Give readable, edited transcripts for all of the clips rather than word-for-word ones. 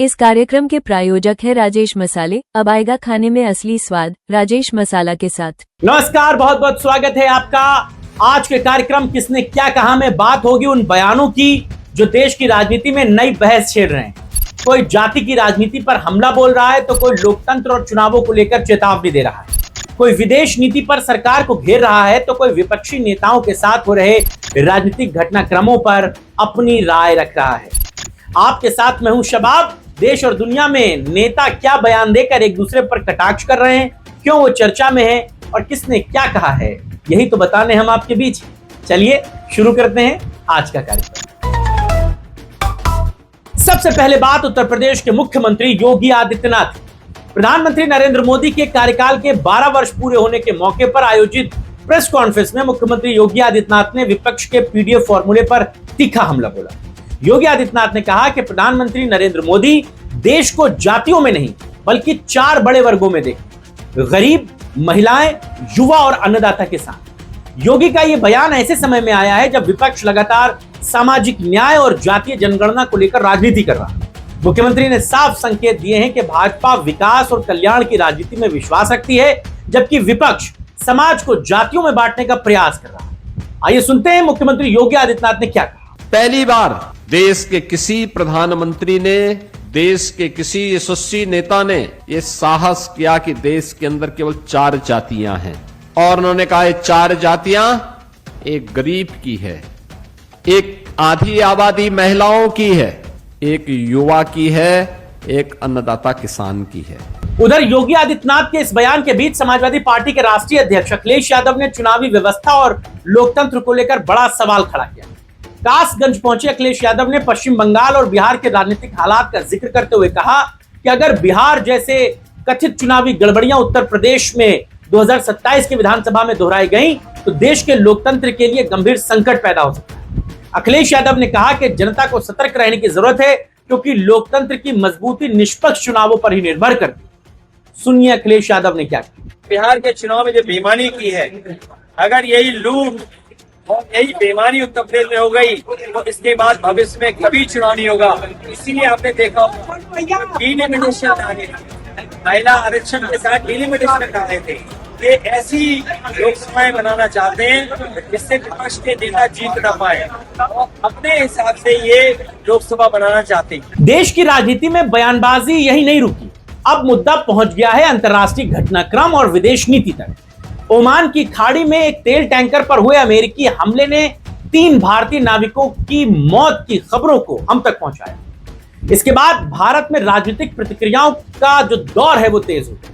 इस कार्यक्रम के प्रायोजक है राजेश मसाले। अब आएगा खाने में असली स्वाद राजेश मसाला के साथ। नमस्कार, बहुत बहुत स्वागत है आपका। आज के कार्यक्रम किसने क्या कहा में बात होगी उन बयानों की जो देश की राजनीति में नई बहस छेड़ रहे हैं। कोई जाति की राजनीति पर हमला बोल रहा है तो कोई लोकतंत्र और चुनावों को लेकर चेतावनी दे रहा है। कोई विदेश नीति पर सरकार को घेर रहा है तो कोई विपक्षी नेताओं के साथ हो रहे राजनीतिक घटनाक्रमों पर अपनी राय रख रहा है। आपके साथ मैं हूं शबाब। देश और दुनिया में नेता क्या बयान देकर एक दूसरे पर कटाक्ष कर रहे हैं, क्यों वो चर्चा में है और किसने क्या कहा है, यही तो बताने हम आपके बीच। चलिए शुरू करते हैं आज का कार्यक्रम। सबसे पहले बात उत्तर प्रदेश के मुख्यमंत्री योगी आदित्यनाथ। प्रधानमंत्री नरेंद्र मोदी के कार्यकाल के 12 वर्ष पूरे होने के मौके पर आयोजित प्रेस कॉन्फ्रेंस में मुख्यमंत्री योगी आदित्यनाथ ने विपक्ष के पीडीएफ फॉर्मूले पर तीखा हमला बोला। योगी आदित्यनाथ ने कहा कि प्रधानमंत्री नरेंद्र मोदी देश को जातियों में नहीं बल्कि 4 बड़े वर्गों में देखें: गरीब, महिलाएं, युवा और अन्नदाता किसान। योगी का यह बयान ऐसे समय में आया है जब विपक्ष लगातार सामाजिक न्याय और जातीय जनगणना को लेकर राजनीति कर रहा है। मुख्यमंत्री ने साफ संकेत दिए हैं कि भाजपा विकास और कल्याण की राजनीति में विश्वास रखती है, जबकि विपक्ष समाज को जातियों में बांटने का प्रयास कर रहा है। आइए सुनते हैं मुख्यमंत्री योगी आदित्यनाथ ने क्या कहा। पहली बार देश के किसी प्रधानमंत्री ने, देश के किसी यशस्वी नेता ने यह साहस किया कि देश के अंदर केवल 4 जातियां हैं, और उन्होंने कहा 4 जातियां एक गरीब की है, एक आधी आबादी महिलाओं की है, एक युवा की है, एक अन्नदाता किसान की है। उधर योगी आदित्यनाथ के इस बयान के बीच समाजवादी पार्टी के राष्ट्रीय अध्यक्ष अखिलेश यादव ने चुनावी व्यवस्था और लोकतंत्र को लेकर बड़ा सवाल खड़ा किया। कासगंज पहुंचे अखिलेश यादव ने पश्चिम बंगाल और बिहार के राजनीतिक हालात का जिक्र करते हुए कहा कि अगर बिहार जैसे कथित चुनावी गड़बड़ियां उत्तर प्रदेश में 2027 के विधानसभा में दोहराई गई तो देश के लोकतंत्र के लिए गंभीर संकट पैदा हो सकता है। अखिलेश यादव ने कहा कि जनता को सतर्क रहने की जरूरत है, क्योंकि लोकतंत्र की मजबूती निष्पक्ष चुनावों पर ही निर्भर करती है। सुनिए अखिलेश यादव ने क्या कहा। बिहार के चुनाव में जो बेईमानी की है, अगर यही लूट और यही बेईमानी उत्तर प्रदेश में हो गई तो इसके बाद भविष्य में कभी चुनाव नहीं होगा। इसीलिए आपने देखा डिलिमिटेशन लाने, महिला आरक्षण के साथ डिलिमिटेशन लाने थे। ये ऐसी लोकसभाएं बनाना चाहते हैं जिससे विपक्ष के नेता जीत ना पाए, और अपने हिसाब से ये लोकसभा बनाना चाहते हैं। देश की राजनीति में बयानबाजी यही नहीं रुकी, अब मुद्दा पहुंच गया है अंतर्राष्ट्रीय घटनाक्रम और विदेश नीति तक। ओमान की खाड़ी में एक तेल टैंकर पर हुए अमेरिकी हमले ने 3 भारतीय नाविकों की मौत की खबरों को हम तक पहुंचाया। इसके बाद भारत में राजनीतिक प्रतिक्रियाओं का जो दौर है वो तेज हो गया।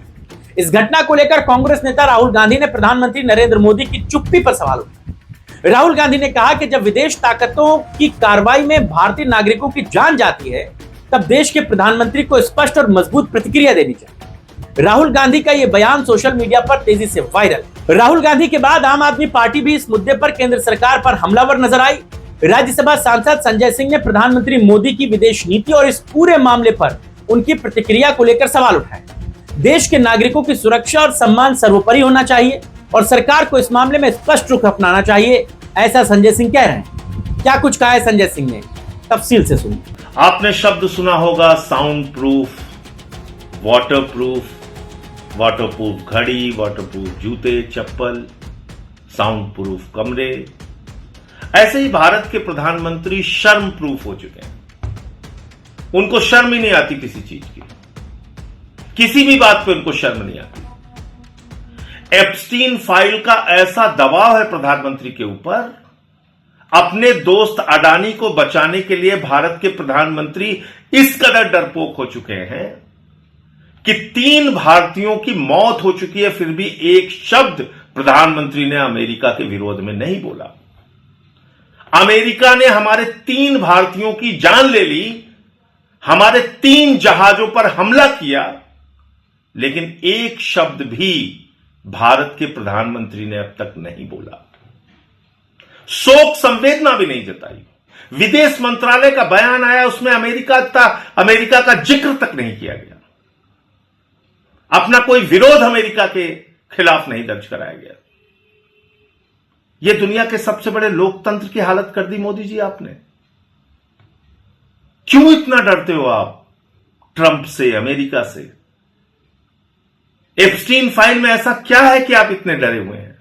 इस घटना को लेकर कांग्रेस नेता राहुल गांधी ने प्रधानमंत्री नरेंद्र मोदी की चुप्पी पर सवाल उठाया। राहुल गांधी ने कहा कि जब विदेश ताकतों की कार्रवाई में भारतीय नागरिकों की जान जाती है तब देश के प्रधानमंत्री को स्पष्ट और मजबूत प्रतिक्रिया देनी चाहिए। राहुल गांधी का यह बयान सोशल मीडिया पर तेजी से वायरल। राहुल गांधी के बाद आम आदमी पार्टी भी इस मुद्दे पर केंद्र सरकार पर हमलावर नजर आई। राज्यसभा सांसद संजय सिंह ने प्रधानमंत्री मोदी की विदेश नीति और इस पूरे मामले पर उनकी प्रतिक्रिया को लेकर सवाल उठाए। देश के नागरिकों की सुरक्षा और सम्मान सर्वोपरि होना चाहिए और सरकार को इस मामले में स्पष्ट रुख अपनाना चाहिए, ऐसा संजय सिंह कह रहे हैं। क्या कुछ कहा है संजय सिंह ने, तफसील से सुनिए। आपने शब्द सुना होगा साउंड प्रूफ, वाटरप्रूफ घड़ी, वाटरप्रूफ जूते चप्पल, साउंड प्रूफ कमरे। ऐसे ही भारत के प्रधानमंत्री शर्म प्रूफ हो चुके हैं। उनको शर्म ही नहीं आती किसी चीज की, किसी भी बात पे उनको शर्म नहीं आती। एप्स्टीन फाइल का ऐसा दबाव है प्रधानमंत्री के ऊपर, अपने दोस्त अडानी को बचाने के लिए भारत के प्रधानमंत्री इस कदर डरपोक हो चुके हैं कि 3 भारतीयों की मौत हो चुकी है, फिर भी एक शब्द प्रधानमंत्री ने अमेरिका के विरोध में नहीं बोला। अमेरिका ने हमारे 3 भारतीयों की जान ले ली, हमारे 3 जहाजों पर हमला किया, लेकिन एक शब्द भी भारत के प्रधानमंत्री ने अब तक नहीं बोला। शोक संवेदना भी नहीं जताई। विदेश मंत्रालय का बयान आया, उसमें अमेरिका का जिक्र तक नहीं किया गया। अपना कोई विरोध अमेरिका के खिलाफ नहीं दर्ज कराया गया। यह दुनिया के सबसे बड़े लोकतंत्र की हालत कर दी मोदी जी आपने। क्यों इतना डरते हो आप? ट्रंप से, अमेरिका से। एप्स्टीन फाइल में ऐसा क्या है कि आप इतने डरे हुए हैं?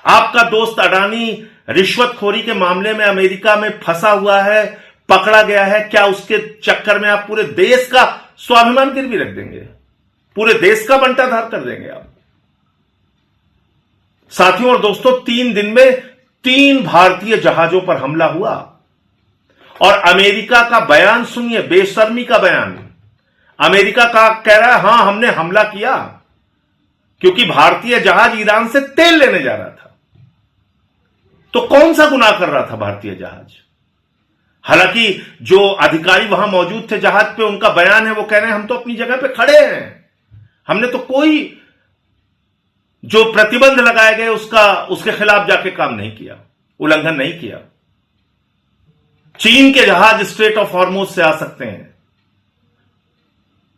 आपका दोस्त अडानी रिश्वतखोरी के मामले में अमेरिका में फंसा हुआ है, पकड़ा गया है। क्या उसके चक्कर में आप पूरे देश का स्वाभिमान गिरवी रख देंगे? पूरे देश का बंटाधार कर देंगे आप? साथियों और दोस्तों, 3 दिन में 3 भारतीय जहाजों पर हमला हुआ और अमेरिका का बयान सुनिए, बेशर्मी का बयान। अमेरिका का कह रहा है हां हमने हमला किया क्योंकि भारतीय जहाज ईरान से तेल लेने जा रहा था। तो कौन सा गुनाह कर रहा था भारतीय जहाज? हालांकि जो अधिकारी वहां मौजूद थे जहाज पे, उनका बयान है, वो कह रहे हैं हम तो अपनी जगह पे खड़े हैं, हमने तो कोई जो प्रतिबंध लगाए गए उसके खिलाफ जाके काम नहीं किया, उल्लंघन नहीं किया। चीन के जहाज स्ट्रेट ऑफ हॉर्मुज से आ सकते हैं,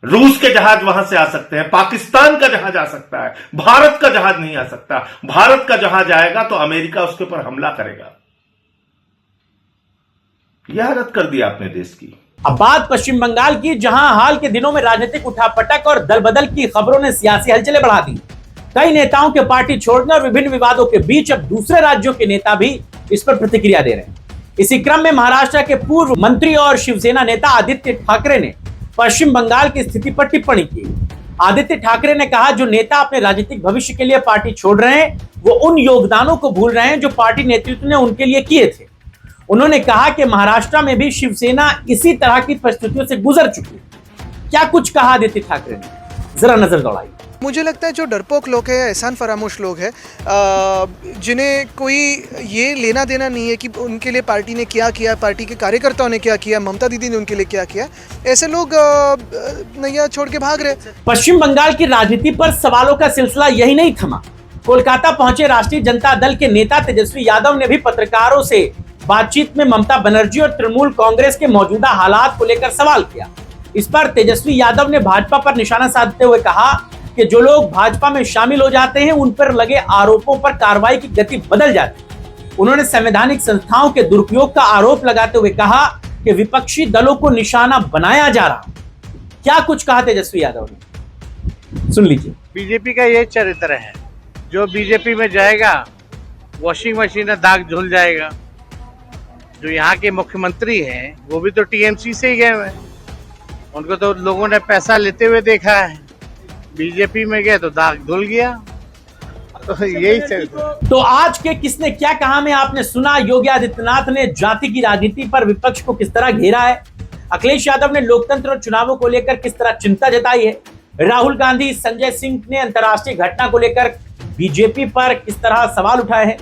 रूस के जहाज वहां से आ सकते हैं, पाकिस्तान का जहाज आ सकता है, भारत का जहाज नहीं आ सकता। भारत का जहाज आएगा तो अमेरिका उसके ऊपर हमला करेगा। यह रद्द कर दिया अपने देश की। अब बात पश्चिम बंगाल की, जहां हाल के दिनों में राजनीतिक उठापटक और दलबदल की खबरों ने सियासी हलचलें बढ़ा दी। कई नेताओं के पार्टी छोड़ने और विभिन्न विवादों के बीच अब दूसरे राज्यों के नेता भी इस पर प्रतिक्रिया दे रहे हैं। इसी क्रम में महाराष्ट्र के पूर्व मंत्री और शिवसेना नेता आदित्य ठाकरे ने पश्चिम बंगाल की स्थिति पर टिप्पणी की। आदित्य ठाकरे ने कहा, जो नेता अपने राजनीतिक भविष्य के लिए पार्टी छोड़ रहे हैं वो उन योगदानों को भूल रहे हैं जो पार्टी नेतृत्व ने उनके लिए किए थे। उन्होंने कहा कि महाराष्ट्र में भी शिवसेना इसी तरह की परिस्थितियों से गुजर चुकी है। क्या कुछ कहा आदित्य ठाकरे ने, जरा नजर दौड़ाइए। मुझे लगता है जो डरपोक लोग हैं, एहसान फरामोश लोग हैं, जिन्हें कोई ये लेना देना नहीं है कि उनके लिए पार्टी ने क्या किया, पार्टी के कार्यकर्ताओं ने क्या किया, ममता दीदी ने उनके लिए क्या किया, ऐसे लोग नैया छोड़ के भाग रहे। पश्चिम बंगाल की राजनीति पर सवालों का सिलसिला यही नहीं थमा। कोलकाता पहुंचे राष्ट्रीय जनता दल के नेता तेजस्वी यादव ने भी पत्रकारों से बातचीत में ममता बनर्जी और तृणमूल कांग्रेस के मौजूदा हालात को लेकर सवाल किया। इस पर तेजस्वी यादव ने भाजपा पर निशाना साधते हुए कहा कि जो लोग भाजपा में शामिल हो जाते हैं उन पर लगे आरोपों पर कार्रवाई की गति बदल जाती है। उन्होंने संवैधानिक संस्थाओं के दुरुपयोग का आरोप लगाते हुए कहा कि विपक्षी दलों को निशाना बनाया जा रहा। क्या कुछ कहा तेजस्वी यादव ने, सुन लीजिए। बीजेपी का ये चरित्र है, जो बीजेपी में जाएगा वॉशिंग मशीन में दाग धुल जाएगा। जो यहाँ के मुख्यमंत्री हैं वो भी तो टीएमसी से ही गए हुए, उनको तो लोगों ने पैसा लेते हुए देखा है। बीजेपी में गए तो दाग धुल गया। तो यही चरित्र। तो आज के किसने क्या कहा में आपने सुना। योगी आदित्यनाथ ने जाति की राजनीति पर विपक्ष को किस तरह घेरा है, अखिलेश यादव ने लोकतंत्र और चुनावों को लेकर किस तरह चिंता जताई है, राहुल गांधी, संजय सिंह ने अंतर्राष्ट्रीय घटना को लेकर बीजेपी पर किस तरह सवाल उठाए हैं,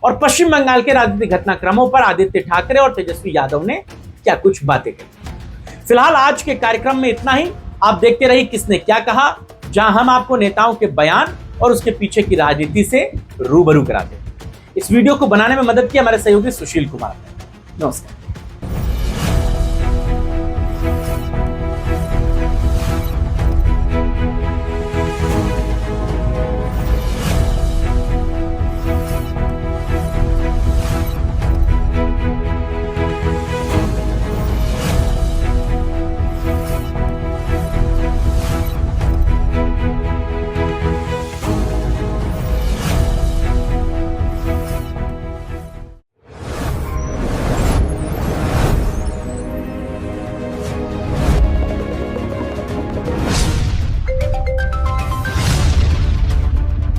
और पश्चिम बंगाल के राजनीतिक घटनाक्रमों पर आदित्य ठाकरे और तेजस्वी यादव ने क्या कुछ बातें कही। फिलहाल आज के कार्यक्रम में इतना ही। आप देखते रहिए किसने क्या कहा, जहां हम आपको नेताओं के बयान और उसके पीछे की राजनीति से रूबरू कराते हैं। इस वीडियो को बनाने में मदद की हमारे सहयोगी सुशील कुमार ने। नमस्कार।